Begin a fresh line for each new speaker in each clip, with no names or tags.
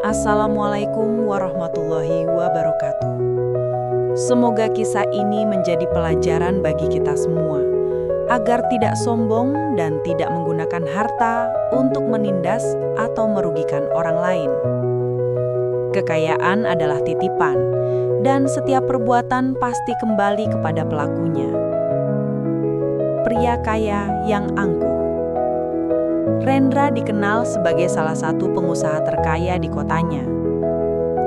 Assalamualaikum warahmatullahi wabarakatuh. Semoga kisah ini menjadi pelajaran bagi kita semua, agar tidak sombong dan tidak menggunakan harta untuk menindas atau merugikan orang lain. Kekayaan adalah titipan, dan setiap perbuatan pasti kembali kepada pelakunya. Pria kaya yang angkuh. Rendra dikenal sebagai salah satu pengusaha terkaya di kotanya.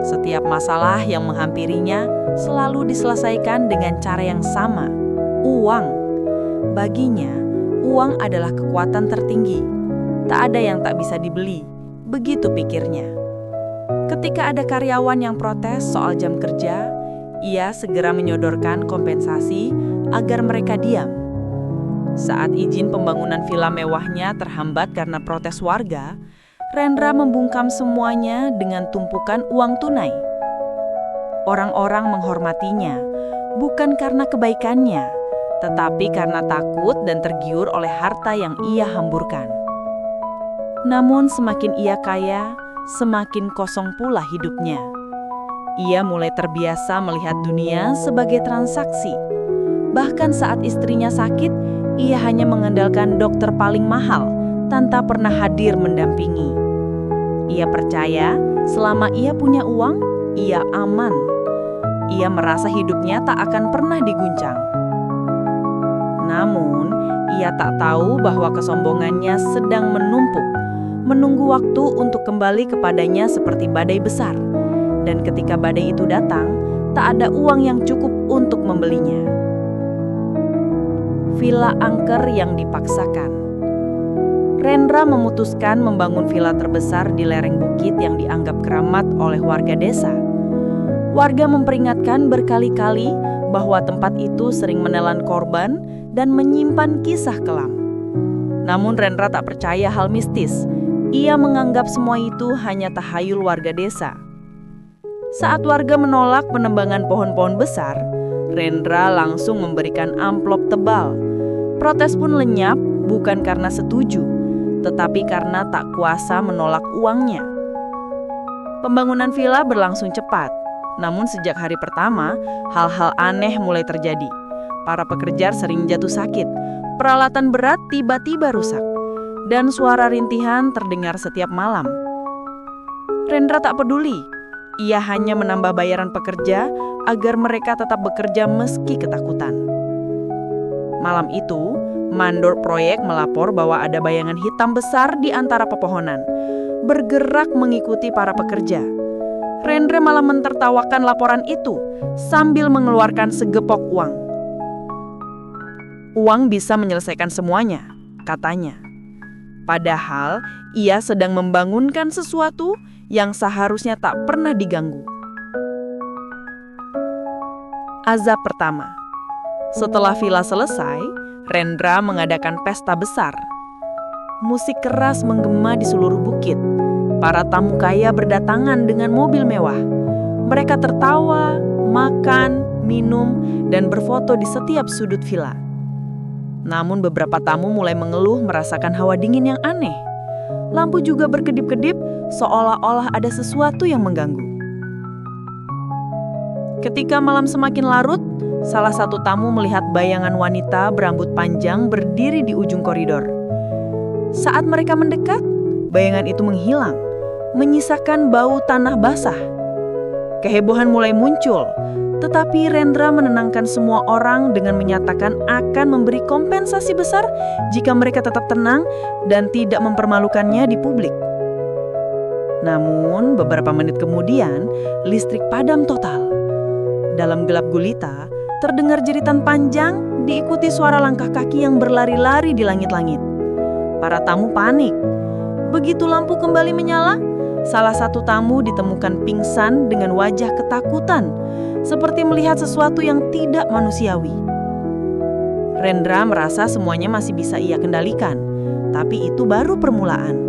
Setiap masalah yang menghampirinya selalu diselesaikan dengan cara yang sama, uang. Baginya, uang adalah kekuatan tertinggi. Tak ada yang tak bisa dibeli, begitu pikirnya. Ketika ada karyawan yang protes soal jam kerja, ia segera menyodorkan kompensasi agar mereka diam. Saat izin pembangunan villa mewahnya terhambat karena protes warga, Rendra membungkam semuanya dengan tumpukan uang tunai. Orang-orang menghormatinya, bukan karena kebaikannya, tetapi karena takut dan tergiur oleh harta yang ia hamburkan. Namun semakin ia kaya, semakin kosong pula hidupnya. Ia mulai terbiasa melihat dunia sebagai transaksi. Bahkan saat istrinya sakit, ia hanya mengandalkan dokter paling mahal tanpa pernah hadir mendampingi. Ia percaya selama ia punya uang, ia aman. Ia merasa hidupnya tak akan pernah diguncang. Namun, ia tak tahu bahwa kesombongannya sedang menumpuk, menunggu waktu untuk kembali kepadanya seperti badai besar. Dan ketika badai itu datang, tak ada uang yang cukup untuk membelinya. Villa angker yang dipaksakan. Rendra memutuskan membangun villa terbesar di lereng bukit yang dianggap keramat oleh warga desa. Warga memperingatkan berkali-kali bahwa tempat itu sering menelan korban dan menyimpan kisah kelam. Namun Rendra tak percaya hal mistis. Ia menganggap semua itu hanya tahayul warga desa. Saat warga menolak penebangan pohon-pohon besar, Rendra langsung memberikan amplop tebal. Protes pun lenyap bukan karena setuju, tetapi karena tak kuasa menolak uangnya. Pembangunan villa berlangsung cepat, namun sejak hari pertama, hal-hal aneh mulai terjadi. Para pekerja sering jatuh sakit, peralatan berat tiba-tiba rusak, dan suara rintihan terdengar setiap malam. Rendra tak peduli, ia hanya menambah bayaran pekerja agar mereka tetap bekerja meski ketakutan. Malam itu, mandor proyek melapor bahwa ada bayangan hitam besar di antara pepohonan, bergerak mengikuti para pekerja. Rendra malah mentertawakan laporan itu sambil mengeluarkan segepok uang. Uang bisa menyelesaikan semuanya, katanya. Padahal, ia sedang membangunkan sesuatu yang seharusnya tak pernah diganggu. Azab pertama. Setelah villa selesai, Rendra mengadakan pesta besar. Musik keras menggema di seluruh bukit. Para tamu kaya berdatangan dengan mobil mewah. Mereka tertawa, makan, minum, dan berfoto di setiap sudut villa. Namun beberapa tamu mulai mengeluh merasakan hawa dingin yang aneh. Lampu juga berkedip-kedip seolah-olah ada sesuatu yang mengganggu. Ketika malam semakin larut, salah satu tamu melihat bayangan wanita berambut panjang berdiri di ujung koridor. Saat mereka mendekat, bayangan itu menghilang, menyisakan bau tanah basah. Kehebohan mulai muncul, tetapi Rendra menenangkan semua orang dengan menyatakan akan memberi kompensasi besar jika mereka tetap tenang dan tidak mempermalukannya di publik. Namun, beberapa menit kemudian, listrik padam total. Dalam gelap gulita, terdengar jeritan panjang diikuti suara langkah kaki yang berlari-lari di langit-langit. Para tamu panik. Begitu lampu kembali menyala, salah satu tamu ditemukan pingsan dengan wajah ketakutan, seperti melihat sesuatu yang tidak manusiawi. Rendra merasa semuanya masih bisa ia kendalikan, tapi itu baru permulaan.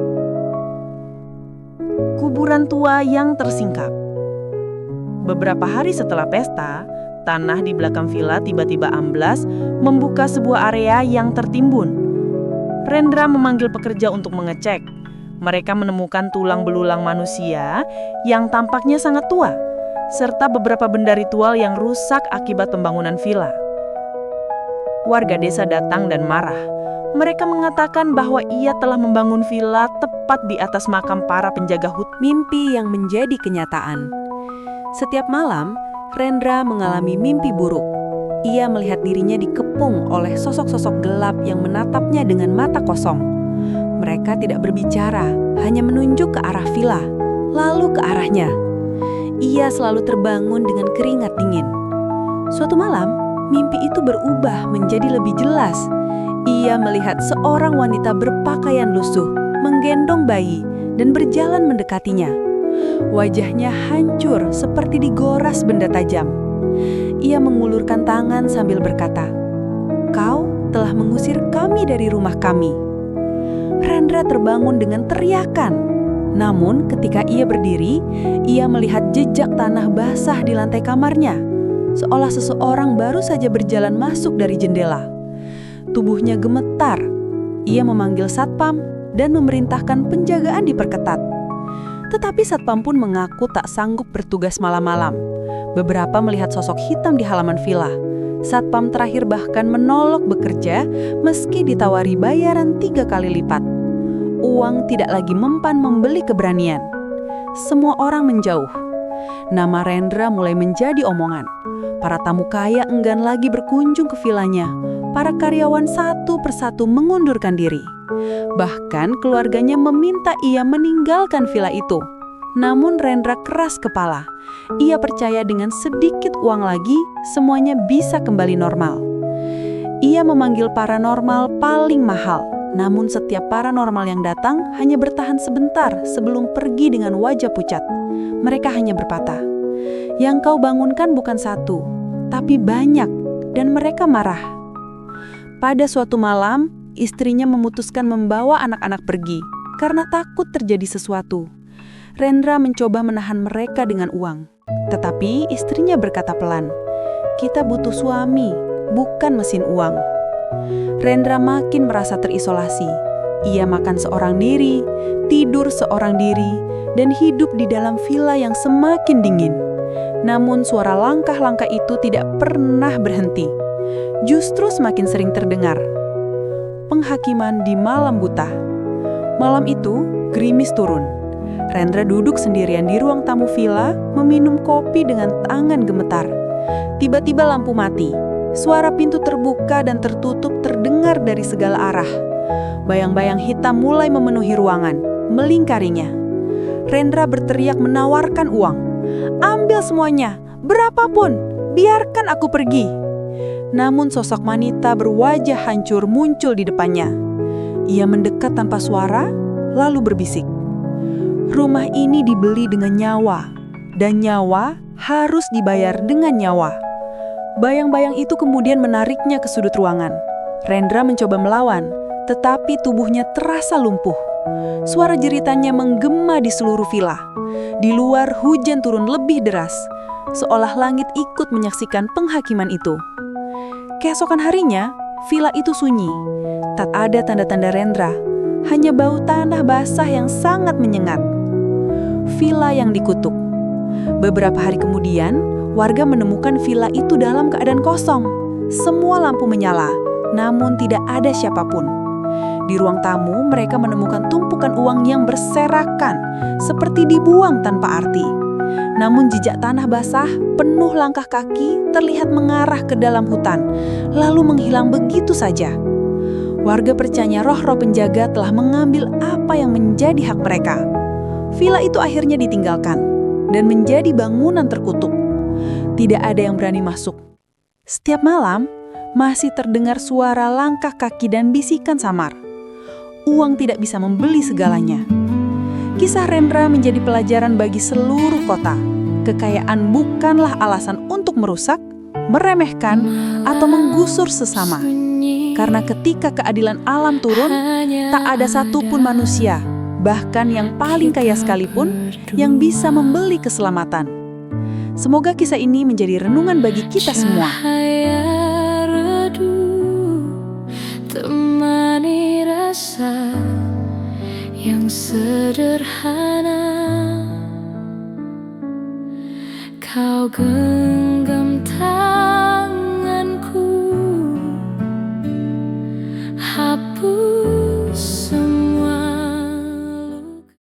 Kuburan tua yang tersingkap. Beberapa hari setelah pesta, tanah di belakang villa tiba-tiba amblas, membuka sebuah area yang tertimbun. Rendra memanggil pekerja untuk mengecek. Mereka menemukan tulang belulang manusia yang tampaknya sangat tua, serta beberapa benda ritual yang rusak akibat pembangunan villa. Warga desa datang dan marah. Mereka mengatakan bahwa ia telah membangun villa tepat di atas makam para penjaga hutan.
Mimpi yang menjadi kenyataan. Setiap malam, Rendra mengalami mimpi buruk. Ia melihat dirinya dikepung oleh sosok-sosok gelap yang menatapnya dengan mata kosong. Mereka tidak berbicara, hanya menunjuk ke arah villa, lalu ke arahnya. Ia selalu terbangun dengan keringat dingin. Suatu malam, mimpi itu berubah menjadi lebih jelas. Ia melihat seorang wanita berpakaian lusuh, menggendong bayi, dan berjalan mendekatinya. Wajahnya hancur seperti digoras benda tajam. Ia mengulurkan tangan sambil berkata, "Kau telah mengusir kami dari rumah kami." Rendra terbangun dengan teriakan. Namun ketika ia berdiri, ia melihat jejak tanah basah di lantai kamarnya, seolah seseorang baru saja berjalan masuk dari jendela. Tubuhnya gemetar. Ia memanggil satpam dan memerintahkan penjagaan diperketat. Tetapi satpam pun mengaku tak sanggup bertugas malam-malam. Beberapa melihat sosok hitam di halaman villa. Satpam terakhir bahkan menolak bekerja meski ditawari bayaran 3 kali lipat. Uang tidak lagi mempan membeli keberanian. Semua orang menjauh. Nama Rendra mulai menjadi omongan. Para tamu kaya enggan lagi berkunjung ke villanya. Para karyawan satu persatu mengundurkan diri. Bahkan keluarganya meminta ia meninggalkan villa itu. Namun Rendra keras kepala. Ia percaya dengan sedikit uang lagi, semuanya bisa kembali normal. Ia memanggil paranormal paling mahal. Namun setiap paranormal yang datang hanya bertahan sebentar sebelum pergi dengan wajah pucat. Mereka hanya berkata, "Yang kau bangunkan bukan satu, tapi banyak," dan mereka marah. Pada suatu malam, istrinya memutuskan membawa anak-anak pergi karena takut terjadi sesuatu. Rendra mencoba menahan mereka dengan uang. Tetapi istrinya berkata pelan, "Kita butuh suami, bukan mesin uang." Rendra makin merasa terisolasi. Ia makan seorang diri, tidur seorang diri, dan hidup di dalam villa yang semakin dingin. Namun suara langkah-langkah itu tidak pernah berhenti. Justru semakin sering terdengar. Penghakiman di malam buta. Malam itu, gerimis turun. Rendra duduk sendirian di ruang tamu villa, meminum kopi dengan tangan gemetar. Tiba-tiba lampu mati. Suara pintu terbuka dan tertutup terdengar dari segala arah. Bayang-bayang hitam mulai memenuhi ruangan, melingkarinya. Rendra berteriak menawarkan uang. "Ambil semuanya, berapapun, biarkan aku pergi." Namun sosok wanita berwajah hancur muncul di depannya. Ia mendekat tanpa suara, lalu berbisik, "Rumah ini dibeli dengan nyawa, dan nyawa harus dibayar dengan nyawa." Bayang-bayang itu kemudian menariknya ke sudut ruangan. Rendra mencoba melawan, tetapi tubuhnya terasa lumpuh. Suara jeritannya menggema di seluruh villa. Di luar hujan turun lebih deras, seolah langit ikut menyaksikan penghakiman itu. Keesokan harinya, villa itu sunyi. Tak ada tanda-tanda Rendra, hanya bau tanah basah yang sangat menyengat. Villa yang dikutuk. Beberapa hari kemudian, warga menemukan villa itu dalam keadaan kosong. Semua lampu menyala, namun tidak ada siapapun. Di ruang tamu, mereka menemukan tumpukan uang yang berserakan, seperti dibuang tanpa arti. Namun jejak tanah basah, penuh langkah kaki, terlihat mengarah ke dalam hutan, lalu menghilang begitu saja. Warga percaya roh-roh penjaga telah mengambil apa yang menjadi hak mereka. Villa itu akhirnya ditinggalkan, dan menjadi bangunan terkutuk. Tidak ada yang berani masuk. Setiap malam, masih terdengar suara langkah kaki dan bisikan samar. Uang tidak bisa membeli segalanya. Kisah Rendra menjadi pelajaran bagi seluruh kota. Kekayaan bukanlah alasan untuk merusak, meremehkan, atau menggusur sesama. Karena ketika keadilan alam turun, tak ada satupun manusia, bahkan yang paling kaya sekalipun, yang bisa membeli keselamatan. Semoga kisah ini menjadi renungan bagi kita semua.
Temani rasa yang sederhana kau genggam